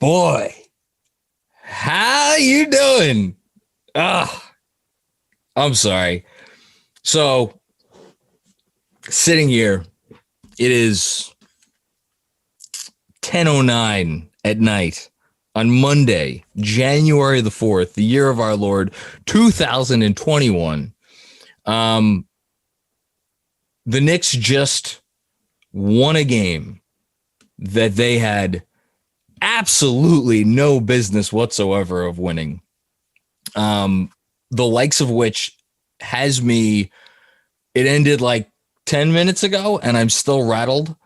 boy, how you doing? I'm sorry. So, sitting here, it is 10:09 at night on Monday, January the 4th, the year of our Lord, 2021. The Knicks just won a game that they had absolutely no business whatsoever of winning. The likes of which has me, it ended like 10 minutes ago and I'm still rattled.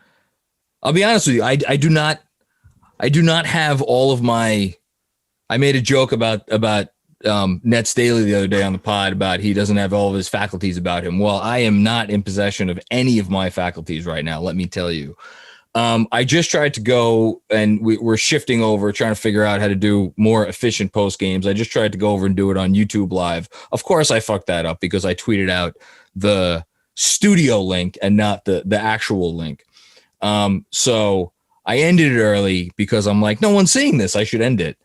I'll be honest with you. I do not have all of my, I made a joke about Nets Daily the other day on the pod about he doesn't have all of his faculties about him. Well, I am not in possession of any of my faculties right now. Let me tell you. I just tried to go and we're shifting over, trying to figure out how to do more efficient post games. I just tried to go over and do it on YouTube Live. Of course, I fucked that up because I tweeted out the studio link and not the actual link. So I ended it early because I'm like, no one's seeing this. I should end it.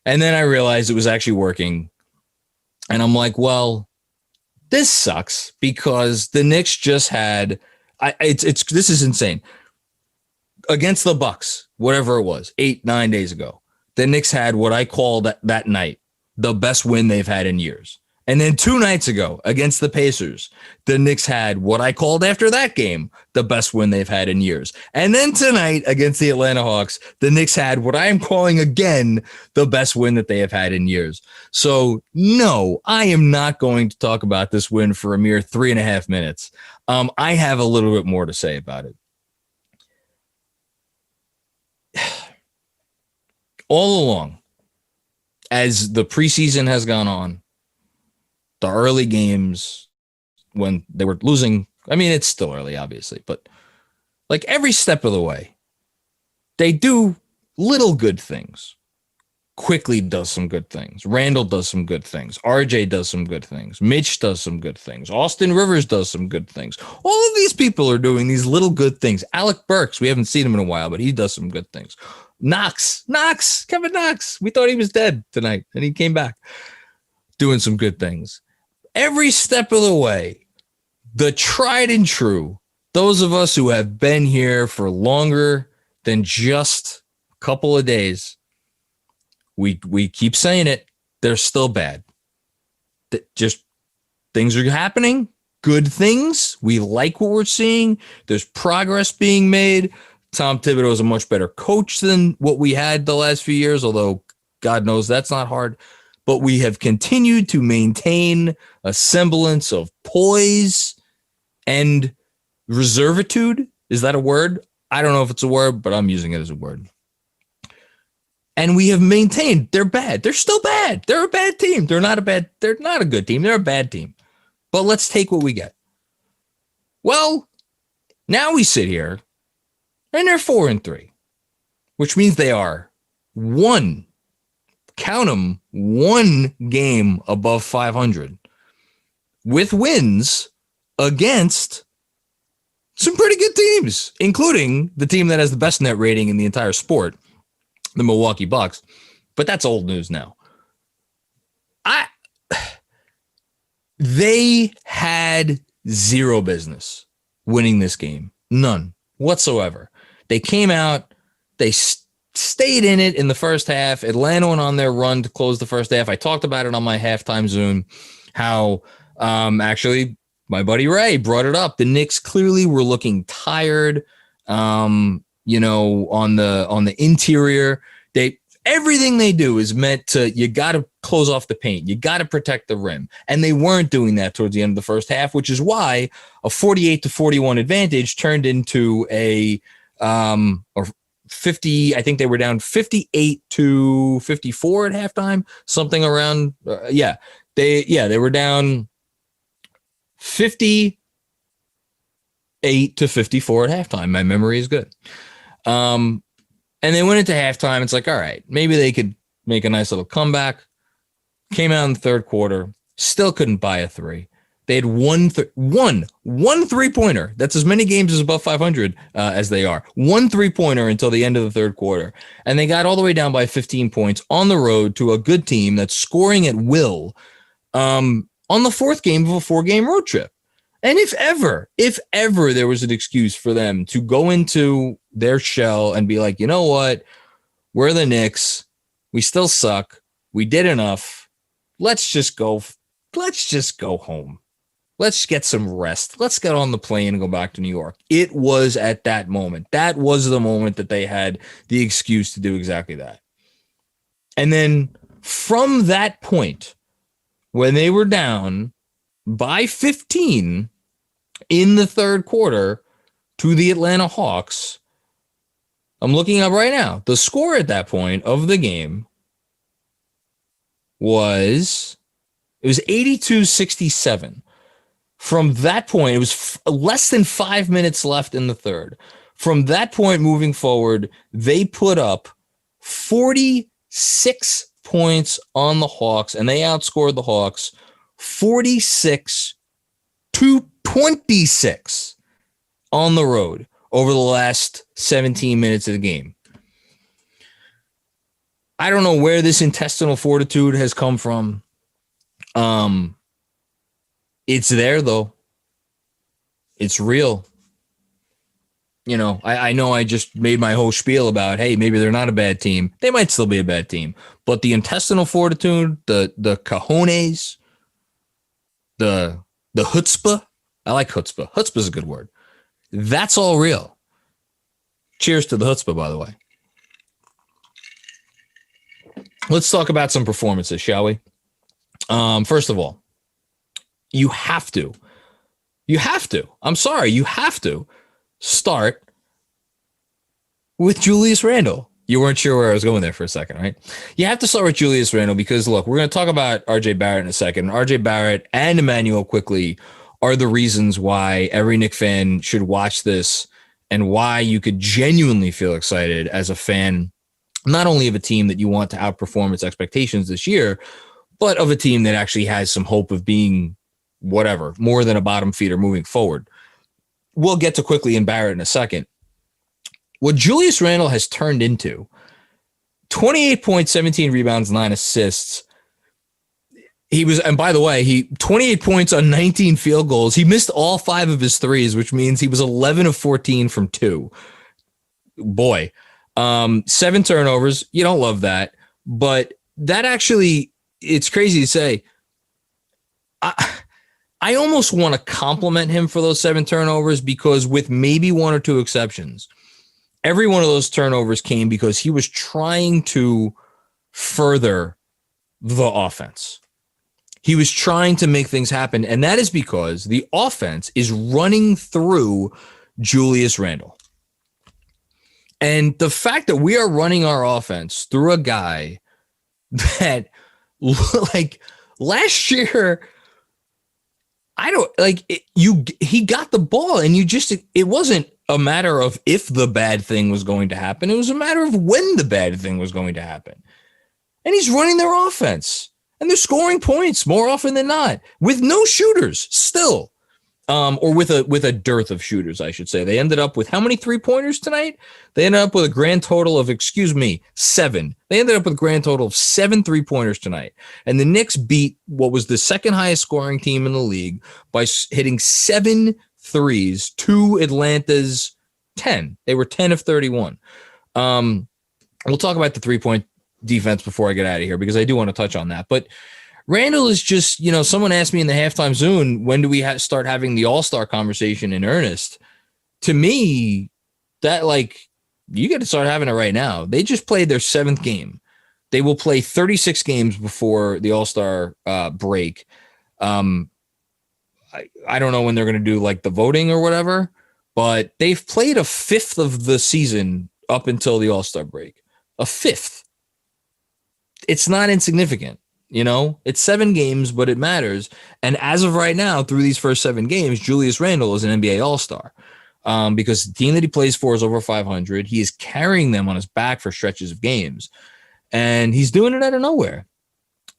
And then I realized it was actually working. And I'm like, well, this sucks because the Knicks just had, this is insane. Against the Bucks, whatever it was, 8-9 days ago, the Knicks had what I called that night the best win they've had in years. And then 2 nights ago against the Pacers, the Knicks had what I called after that game the best win they've had in years. And then tonight against the Atlanta Hawks, the Knicks had what I am calling again the best win that they have had in years. So no, I am not going to talk about this win for a mere 3.5 minutes. I have a little bit more to say about it. All along, as the preseason has gone on, the early games when they were losing, I mean, it's still early, obviously, but like every step of the way, they do little good things. Quickley does some good things. Randle does some good things. RJ does some good things. Mitch does some good things. Austin Rivers does some good things. All of these people are doing these little good things. Alec Burks, we haven't seen him in a while, but he does some good things. Kevin Knox. We thought he was dead tonight, and he came back doing some good things. Every step of the way, the tried and true, those of us who have been here for longer than just a couple of days, we keep saying it, they're still bad. Just things are happening, good things. We like what we're seeing. There's progress being made. Tom Thibodeau is a much better coach than what we had the last few years, although God knows that's not hard. But we have continued to maintain a semblance of poise and reservitude. Is that a word? I don't know if it's a word, but I'm using it as a word. And we have maintained they're bad. They're still bad. They're a bad team. They're not a good team. They're a bad team. But let's take what we get. Well, now we sit here and they're 4-3, which means they are one game above 500 with wins against some pretty good teams, including the team that has the best net rating in the entire sport, the Milwaukee Bucks. But that's old news now. They had zero business winning this game. None whatsoever. They came out, they stayed in it in the first half. Atlanta went on their run to close the first half. I talked about it on my halftime Zoom, how actually my buddy Ray brought it up. The Knicks clearly were looking tired, on the interior. Everything they do is meant to, you got to close off the paint. You got to protect the rim. And they weren't doing that towards the end of the first half, which is why a 48-41 advantage turned into a 50, I think they were down 58-54 at halftime, something around, they were down 58-54 at halftime. My memory is good. And they went into halftime. It's like, all right, maybe they could make a nice little comeback. Came out in the third quarter, still couldn't buy a three. They had one 3-pointer. That's as many games as above 500 as they are. One 3-pointer until the end of the third quarter. And they got all the way down by 15 points on the road to a good team that's scoring at will on the fourth game of a 4-game road trip. And if ever there was an excuse for them to go into their shell and be like, you know what? We're the Knicks. We still suck. We did enough. Let's just go home. Let's get some rest. Let's get on the plane and go back to New York. It was at that moment. That was the moment that they had the excuse to do exactly that. And then from that point, when they were down by 15 in the third quarter to the Atlanta Hawks, I'm looking up right now. The score at that point of the game was 82-67. From that point, it was less than 5 minutes left in the third. From that point moving forward, they put up 46 points on the Hawks, and they outscored the Hawks 46-26 on the road over the last 17 minutes of the game. I don't know where this intestinal fortitude has come from. It's there, though. It's real. You know, I know I just made my whole spiel about, hey, maybe they're not a bad team. They might still be a bad team. But the intestinal fortitude, the cojones, the chutzpah. I like chutzpah. Chutzpah is a good word. That's all real. Cheers to the chutzpah, by the way. Let's talk about some performances, shall we? First of all, you have to start with Julius Randle. You weren't sure where I was going there for a second, right? You have to start with Julius Randle because, look, we're going to talk about RJ Barrett in a second. RJ Barrett and Emmanuel Quickley are the reasons why every Knicks fan should watch this and why you could genuinely feel excited as a fan, not only of a team that you want to outperform its expectations this year, but of a team that actually has some hope of being whatever, more than a bottom feeder moving forward. We'll get to Quickley and Barrett in a second. What Julius Randle has turned into, 28 points, 17 rebounds, 9 assists. And by the way, 28 points on 19 field goals. He missed all 5 of his threes, which means he was 11 of 14 from 2. Boy, 7 turnovers. You don't love that, but that actually, it's crazy to say. I almost want to compliment him for those 7 turnovers because, with maybe 1 or 2 exceptions, every one of those turnovers came because he was trying to further the offense. He was trying to make things happen, and that is because the offense is running through Julius Randle. And the fact that we are running our offense through a guy that, like, last year, he got the ball and it wasn't a matter of if the bad thing was going to happen. It was a matter of when the bad thing was going to happen. And he's running their offense and they're scoring points more often than not with no shooters still. Or with a dearth of shooters, I should say. They ended up with how many 3-pointers tonight? They ended up with a grand total of, 7. They ended up with a grand total of 7 3-pointers tonight. And the Knicks beat what was the second highest scoring team in the league by hitting 7 threes to Atlanta's 10. They were 10 of 31. We'll talk about the 3-point defense before I get out of here because I do want to touch on that. But Randle is just, someone asked me in the halftime Zoom, when do we start having the all-star conversation in earnest? To me, that, you got to start having it right now. They just played their 7th game. They will play 36 games before the all-star break. I don't know when they're going to do, the voting or whatever, but they've played a 5th of the season up until the all-star break. A 5th. It's not insignificant. It's 7 games, but it matters. And as of right now, through these first 7 games, Julius Randle is an NBA All-Star because the team that he plays for is over 500. He is carrying them on his back for stretches of games, and he's doing it out of nowhere.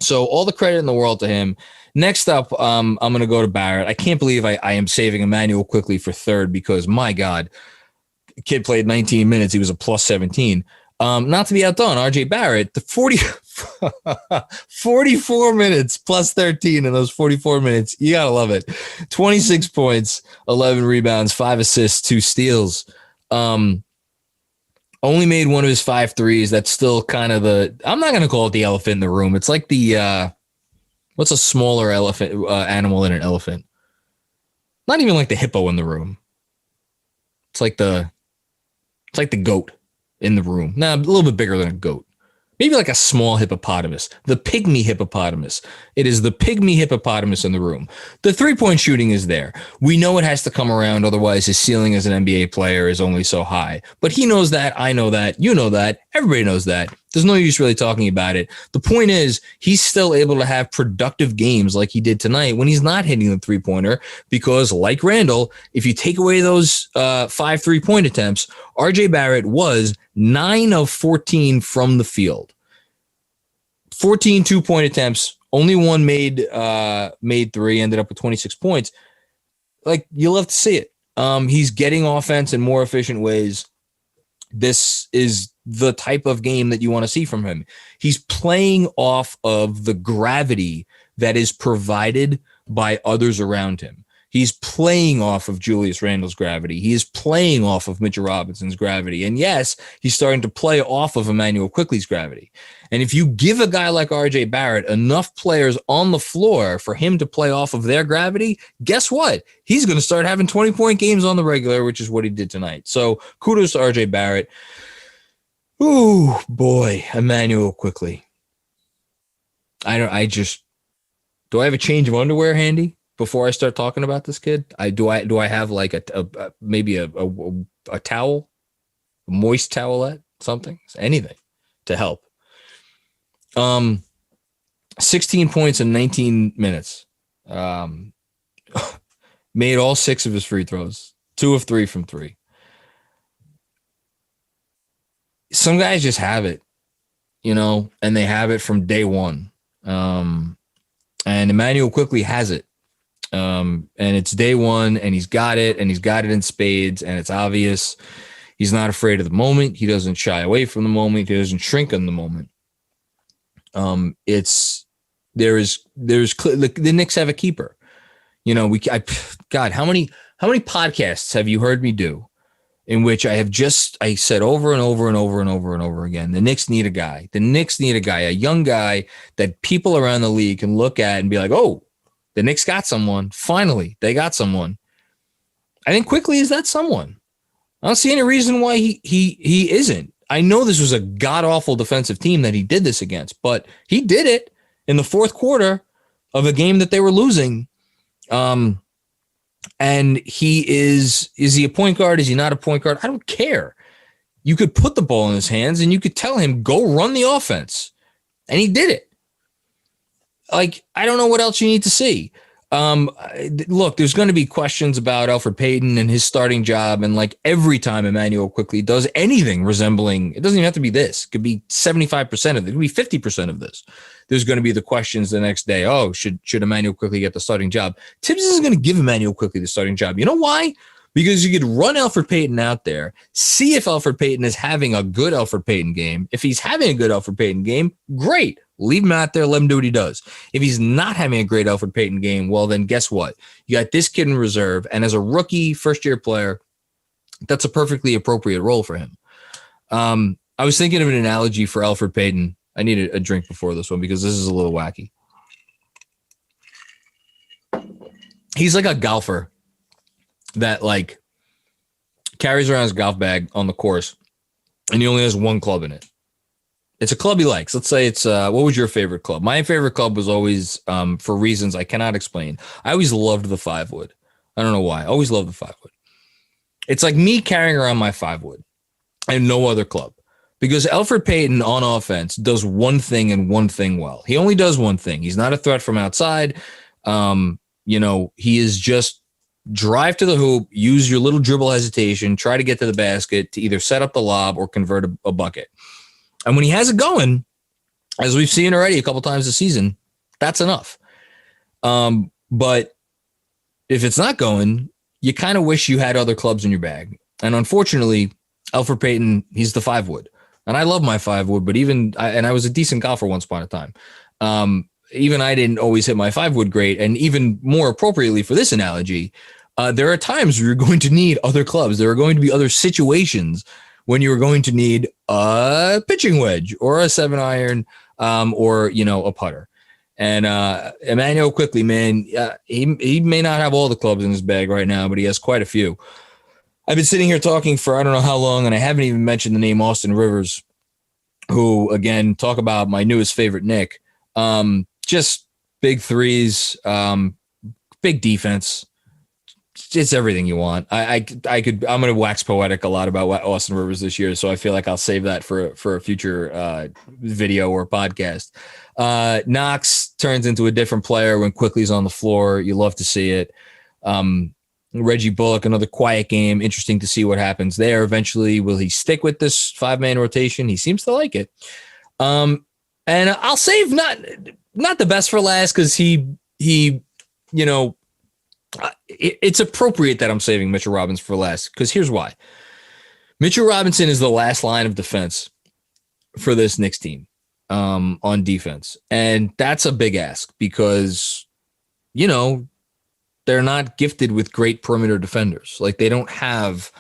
So all the credit in the world to him. Next up, I'm going to go to Barrett. I can't believe I am saving Emmanuel Quickley for third because, my God, the kid played 19 minutes. He was a plus 17. Not to be outdone, RJ Barrett, the 44 minutes plus 13 in those 44 minutes. You got to love it. 26 points, 11 rebounds, 5 assists, 2 steals. Only made one of his 5 threes. That's still kind of I'm not going to call it the elephant in the room. It's like what's a smaller elephant animal than an elephant? Not even like the hippo in the room. It's like the goat in the room. Nah, a little bit bigger than a goat. Maybe like a small hippopotamus, the pygmy hippopotamus. It is the pygmy hippopotamus in the room. The 3-point shooting is there. We know it has to come around. Otherwise, his ceiling as an NBA player is only so high. But he knows that. I know that. You know that. Everybody knows that. There's no use really talking about it. The point is, he's still able to have productive games like he did tonight when he's not hitting the 3-pointer because, like Randle, if you take away those 5 3-point attempts, RJ Barrett was 9 of 14 from the field. 14 2-point attempts, only one made 3, ended up with 26 points. Like, you love to see it. He's getting offense in more efficient ways. This is the type of game that you want to see from him. He's playing off of the gravity that is provided by others around him. He's playing off of Julius Randle's gravity. He is playing off of Mitchell Robinson's gravity. And yes, he's starting to play off of Emmanuel Quickley's gravity. And if you give a guy like RJ Barrett enough players on the floor for him to play off of their gravity, guess what? He's going to start having 20-point games on the regular, which is what he did tonight. So kudos to RJ Barrett. Ooh, boy, Emmanuel Quickley. Do I have a change of underwear handy before I start talking about this kid? Do I have like maybe a towel, a moist towelette, something, anything to help? 16 points in 19 minutes. Made all 6 of his free throws, 2 of 3 from 3. Some guys just have it, and they have it from day one. And Emmanuel Quickley has it. And it's day one, and he's got it in spades, and it's obvious. He's not afraid of the moment. He doesn't shy away from the moment. He doesn't shrink in the moment. The Knicks have a keeper. God, how many podcasts have you heard me do in which I said over and over and over and over and over again, the Knicks need a guy. The Knicks need a guy, a young guy that people around the league can look at and be like, oh, the Knicks got someone. Finally, they got someone. I think Quickley is that someone. I don't see any reason why he isn't. I know this was a god-awful defensive team that he did this against, but he did it in the fourth quarter of a game that they were losing. And is he a point guard? Is he not a point guard? I don't care. You could put the ball in his hands and you could tell him, go run the offense. And he did it. Like, I don't know what else you need to see. Look, there's going to be questions about Elfrid Payton and his starting job. And like every time Emmanuel Quickley does anything resembling, it doesn't even have to be this. It could be 75% of it. It could be 50% of this. There's going to be the questions the next day. Oh, should Emmanuel Quickley get the starting job? Tibbs isn't going to give Emmanuel Quickley the starting job. You know why? Because you could run Elfrid Payton out there, see if Elfrid Payton is having a good Elfrid Payton game. If he's having a good Elfrid Payton game, great. Leave him out there. Let him do what he does. If he's not having a great Elfrid Payton game, well, then guess what? You got this kid in reserve, and as a rookie first-year player, that's a perfectly appropriate role for him. I was thinking of an analogy for Elfrid Payton. I needed a drink before this one because this is a little wacky. He's like a golfer that like carries around his golf bag on the course, and he only has one club in it. It's a club he likes. Let's say it's what was your favorite club? My favorite club was always, for reasons I cannot explain, I always loved the 5-wood. I don't know why. I always loved the 5-wood. It's like me carrying around my 5-wood and no other club. Because Elfrid Payton on offense does one thing and one thing well. He only does one thing. He's not a threat from outside. He is just drive to the hoop, use your little dribble hesitation, try to get to the basket to either set up the lob or convert a bucket. And when he has it going, as we've seen already a couple times this season, that's enough. But if it's not going, you kind of wish you had other clubs in your bag. And unfortunately, Elfrid Payton, he's the 5-wood. And I love my 5-wood, but I was a decent golfer once upon a time. Even I didn't always hit my 5-wood great. And even more appropriately for this analogy, there are times where you're going to need other clubs. There are going to be other situations when you're going to need a pitching wedge or a 7-iron or, a putter. And Emmanuel Quickley, man, he may not have all the clubs in his bag right now, but he has quite a few. I've been sitting here talking for I don't know how long, and I haven't even mentioned the name Austin Rivers, who, again, talk about my newest favorite Knick. Just big threes, big defense. It's everything you want. I'm going to wax poetic a lot about Austin Rivers this year, so I feel like I'll save that for a future video or podcast. Knox turns into a different player when Quickley's on the floor. You love to see it. Reggie Bullock, another quiet game. Interesting to see what happens there. Eventually, will he stick with this 5-man rotation? He seems to like it. And I'll save not the best for last because it's appropriate that I'm saving Mitchell Robinson for last because here's why. Mitchell Robinson is the last line of defense for this Knicks team on defense. And that's a big ask because, they're not gifted with great perimeter defenders. Like they don't have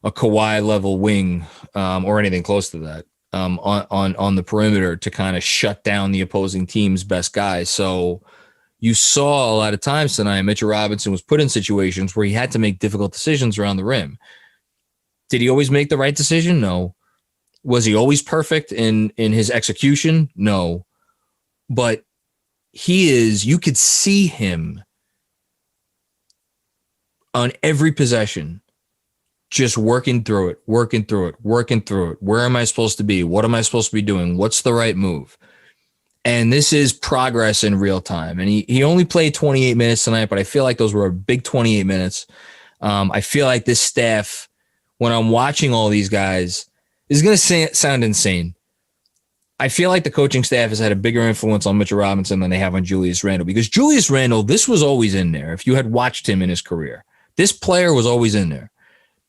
a Kawhi level wing or anything close to that on the perimeter to kind of shut down the opposing team's best guys. So you saw a lot of times tonight, Mitchell Robinson was put in situations where he had to make difficult decisions around the rim. Did he always make the right decision? No. Was he always perfect in his execution? No. But you could see him on every possession, just working through it. Where am I supposed to be? What am I supposed to be doing? What's the right move? And this is progress in real time. And he only played 28 minutes tonight, but I feel like those were a big 28 minutes. I feel like this staff, when I'm watching all these guys, is going to sound insane. I feel like the coaching staff has had a bigger influence on Mitchell Robinson than they have on Julius Randle because Julius Randle, this was always in there. If you had watched him in his career, this player was always in there.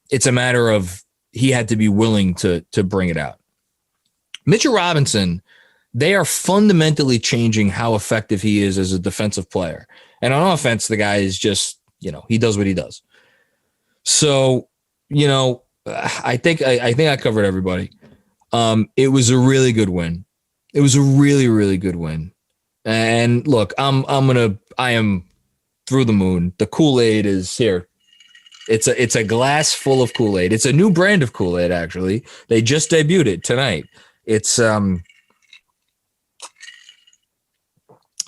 It's a matter of he had to be willing to bring it out. Mitchell Robinson, they are fundamentally changing how effective he is as a defensive player. And on offense, the guy is just, he does what he does. So, I think I covered everybody. It was a really good win. It was a really, really good win. And look, I am through the moon. The Kool-Aid is here. It's a glass full of Kool-Aid. It's a new brand of Kool-Aid, actually. They just debuted it tonight. It's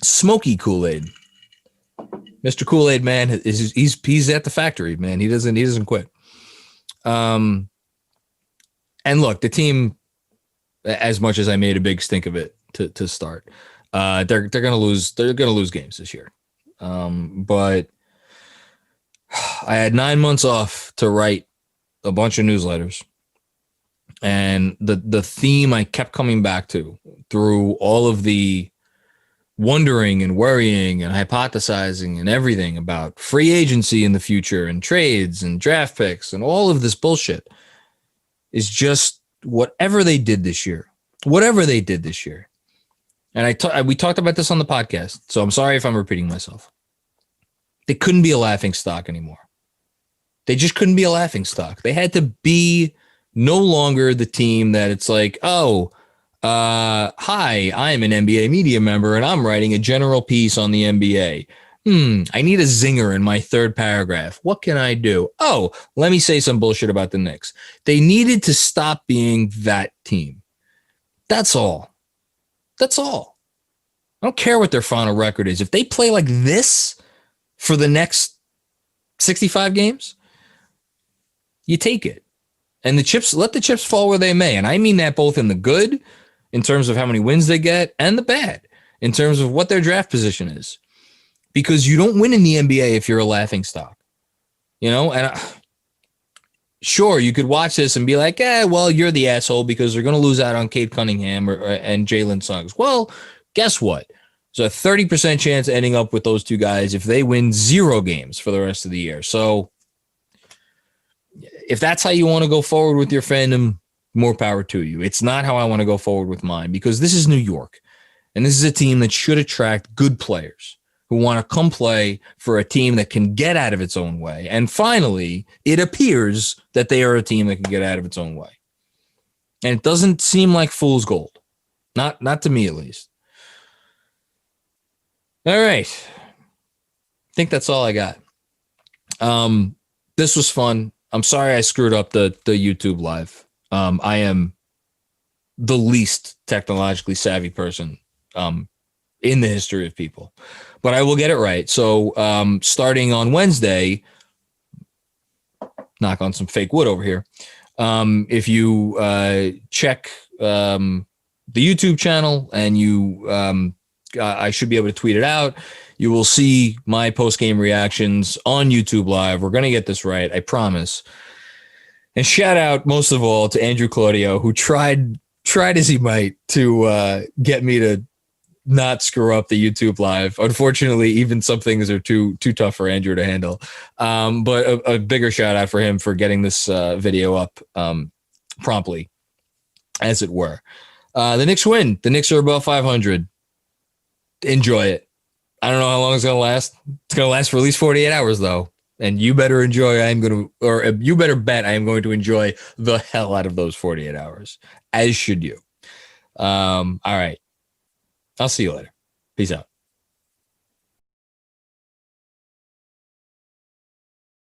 smoky Kool-Aid. Mr. Kool-Aid man he's at the factory, man. He doesn't quit. And look, the team, as much as I made a big stink of it to start, they're gonna lose. They're gonna lose games this year. But I had 9 months off to write a bunch of newsletters. And the theme I kept coming back to through all of the wondering and worrying and hypothesizing and everything about free agency in the future and trades and draft picks and all of this bullshit is just whatever they did this year. And we talked about this on the podcast, so I'm sorry if I'm repeating myself. They couldn't be a laughing stock anymore. They just couldn't be a laughing stock. They had to be no longer the team that it's like, hi, I'm an NBA media member and I'm writing a general piece on the NBA. I need a zinger in my third paragraph. What can I do? Oh, let me say some bullshit about the Knicks. They needed to stop being that team. That's all. I don't care what their final record is. If they play like this for the next 65 games, you take it. And let the chips fall where they may. And I mean that both in the good, in terms of how many wins they get, and the bad, in terms of what their draft position is. Because you don't win in the NBA if you're a laughing stock. And sure, you could watch this and be like, well, you're the asshole because they're going to lose out on Cade Cunningham and Jalen Suggs. Well, guess what? There's a 30% chance ending up with those two guys if they win 0 games for the rest of the year. So if that's how you want to go forward with your fandom, more power to you. It's not how I want to go forward with mine, because this is New York, and this is a team that should attract good players who want to come play for a team that can get out of its own way. And finally, it appears that they are a team that can get out of its own way. And it doesn't seem like fool's gold. Not to me, at least. All right. I think that's all I got. This was fun. I'm sorry I screwed up the YouTube live. I am the least technologically savvy person in the history of people, but I will get it right. So starting on Wednesday, knock on some fake wood over here. If you check the YouTube channel and you, I should be able to tweet it out. You will see my post-game reactions on YouTube Live. We're going to get this right, I promise. And shout out most of all to Andrew Claudio, who tried as he might to get me to not screw up the YouTube Live. Unfortunately, even some things are too tough for Andrew to handle. But a bigger shout out for him for getting this video up promptly, as it were. The Knicks win. The Knicks are above 500. Enjoy it. I don't know how long it's going to last. It's going to last for at least 48 hours, though. And you better you better bet I am going to enjoy the hell out of those 48 hours, as should you. All right. I'll see you later. Peace out.